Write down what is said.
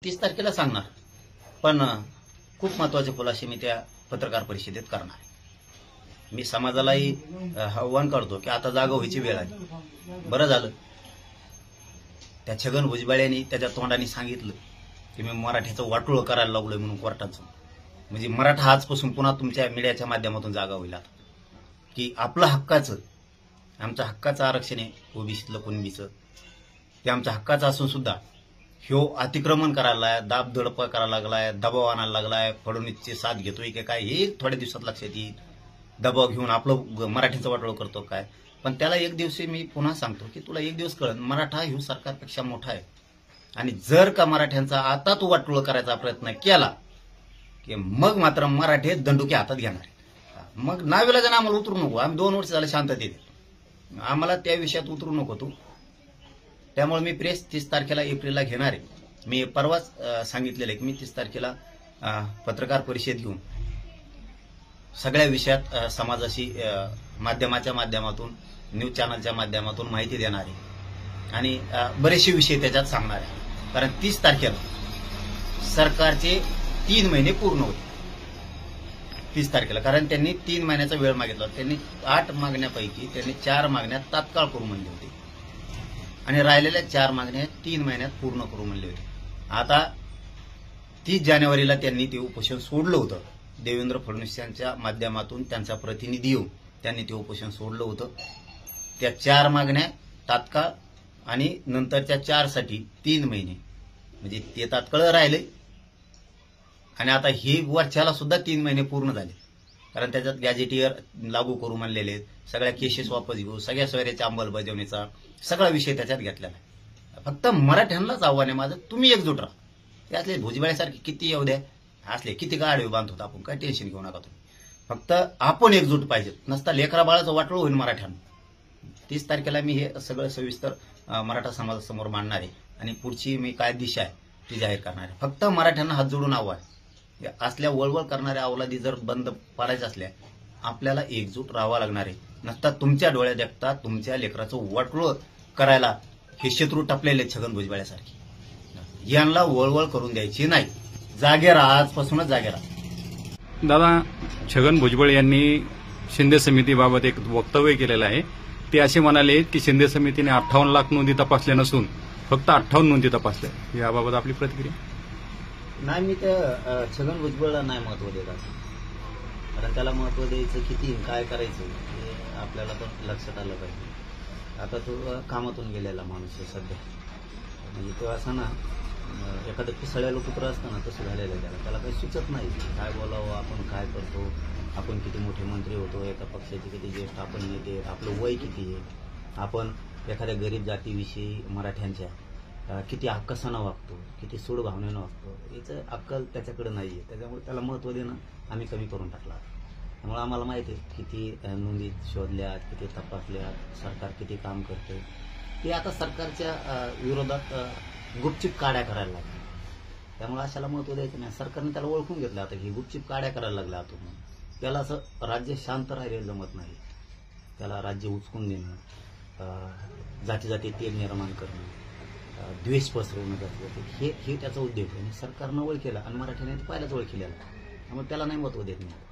30 तारखेला सांगणार, पण खूप महत्वाचे खुलासे मी त्या पत्रकार परिषदेत करणार आहे। मी समाजालाही आव्हान करतो की आता जागा व्हायची वेळ आली। बरं झालं त्या छगन भुजबळांनी त्याच्या तोंडाने सांगितलं की मी मराठ्याचं वाटोळं करायला लागलोय म्हणून कोर्टाचं, म्हणजे मराठा आजपासून पुन्हा तुमच्या मीडियाच्या माध्यमातून जागा होईल की आपलं हक्काचं, आमच्या हक्काचं आरक्षण आहे ओबीसीतलं कुणबीचं, ते आमच्या हक्काचं असून सुद्धा ह्यो अतिक्रमण करायला, दाब दडप करायला लागलाय, दबाव आणायला लागलाय, फडणवीसची साथ घेतोय की काय हे थोड्या दिवसात लक्षात येईल। दबाव घेऊन आपलं मराठीचं वाटोळं करतो काय, पण त्याला एक दिवशी मी पुन्हा सांगतो की तुला एक दिवस कळन मराठा ह्यो सरकारपेक्षा मोठा आहे, आणि जर का मराठ्यांचा आता तू वाटोळं करायचा प्रयत्न केला की मग मात्र मराठे दंडुके हातात घेणार। मग नाविलाजाने आम्हाला उतरू नको, आम्ही 2 वर्ष झाले शांततेत, आम्हाला त्या विषयात उतरू नको तू। त्यामुळे मी प्रेस 30 तारखेला एप्रिलला घेणार आहे। मी परवाच सांगितलेलं आहे की मी 30 तारखेला पत्रकार परिषद घेऊन सगळ्या विषयात समाजाशी माध्यमाच्या माध्यमातून, न्यूज चॅनलच्या माध्यमातून माहिती देणार आहे आणि बरेचसे विषय त्याच्यात सांगणार आहे। कारण 30 तारखेला सरकारचे 3 महिने पूर्ण होते 30 तारखेला, कारण त्यांनी 3 महिन्याचा वेळ मागितला। त्यांनी 8 मागण्यापैकी त्यांनी 4 मागण्या तात्काळ करू म्हणले होते आणि राहिलेल्या 4 मागण्या 3 महिन्यात पूर्ण करू म्हणले होते। आता 30 जानेवारीला त्यांनी ते उपोषण सोडलं होतं, देवेंद्र फडणवीस यांच्या माध्यमातून त्यांचा प्रतिनिधी येऊन त्यांनी ते उपोषण सोडलं होतं। त्या 4 मागण्या तात्काळ आणि नंतरच्या 4 साठी 3 महिने, म्हणजे ते तात्काळ राहिले आणि आता ही वरच्याला सुद्धा 3 महिने पूर्ण झाले, कारण त्याच्यात गॅजेटियर लागू करू म्हणलेले आहेत, सगळ्या केसेस वापस घेऊ, सगळ्या सोयऱ्याच्या अंमलबजावणीचा सगळा विषय त्याच्यात घेतलेला आहे। फक्त मराठ्यांनाच आव्हान आहे माझं, तुम्ही एकजूट राहा। त्यातले भुजबळासारखे किती येऊ द्या, असले किती गाडवे बांधतो आपण, काय टेन्शन घेऊ नका तुम्ही, फक्त आपण एकजूट पाहिजे, नसता लेकरा बाळाचं वाटोळं होईल मराठ्यांना। 30 तारखेला मी हे सगळं सविस्तर मराठा समाजासमोर मांडणार आहे आणि पुढची मी काय दिशा आहे ती जाहीर करणार आहे। फक्त मराठ्यांना हात जोडून आव्हान, असल्या वळवळ करणाऱ्या अवलादी जर बंद पाडायच्या असल्या आपल्याला एकजूट राहावं लागणार आहे। नसता तुमच्या डोळ्यात देखता तुमच्या लेकराचं वाटोळं करायला हे शत्रू टपलेले छगन भुजबळासारखे, यांना वळवळ करून द्यायची नाही। जागे राहा, आजपासूनच जागे राहा। दादा, छगन भुजबळ यांनी शिंदे समितीबाबत एक वक्तव्य केलेलं आहे। ते असे म्हणाले की शिंदे समितीने 58 लाख नोंदी तपासल्या नसून फक्त 58 नोंदी तपासल्या, याबाबत आपली प्रतिक्रिया? नाही, मी त्या छगन भुजबळला नाही महत्व देत, कारण त्याला महत्व द्यायचं किती काय करायचं हे आपल्याला तर लक्षात आलं पाहिजे। आता तो कामातून गेलेला माणूस आहे सध्या, म्हणजे तो असं ना एखादं पिसळ्याला कुत्र असतं ना तसं झालेलं आहे। त्याला काही सुचत नाही काय बोलावं, आपण काय करतो, आपण किती मोठे मंत्री होतो, एका पक्षाचे किती ज्येष्ठ आपण नेते, आपलं वय किती आहे, आपण एखाद्या गरीब जातीविषयी मराठ्यांच्या किती हक्कसानं वागतो, किती सूड भावनेनं वागतो, याचं अक्कल त्याच्याकडे नाही आहे। त्याच्यामुळे त्याला महत्त्व देणं आम्ही कमी करून टाकला। त्यामुळे आम्हाला माहिती आहे किती नोंदी शोधल्यात, किती तपासल्यात, सरकार किती काम करते, ते आता सरकारच्या विरोधात गुपचिप काड्या करायला लागल्या। त्यामुळे अशाला महत्त्व द्यायचं नाही, सरकारने त्याला ओळखून घेतलं आता ही गुपचिप काड्या करायला लागल्या। आता त्याला असं राज्य शांत राहिले जमत नाही, त्याला राज्य उचकून देणं, जाती जाती तेल निर्माण करणं, द्वेष पसरवणं जातं, हे त्याचा उद्देश आहे। सरकारनं ओळखलं आणि मराठ्याने पहिलाच ओळखलेला, त्यामुळे त्याला नाही महत्त्व देत नाही।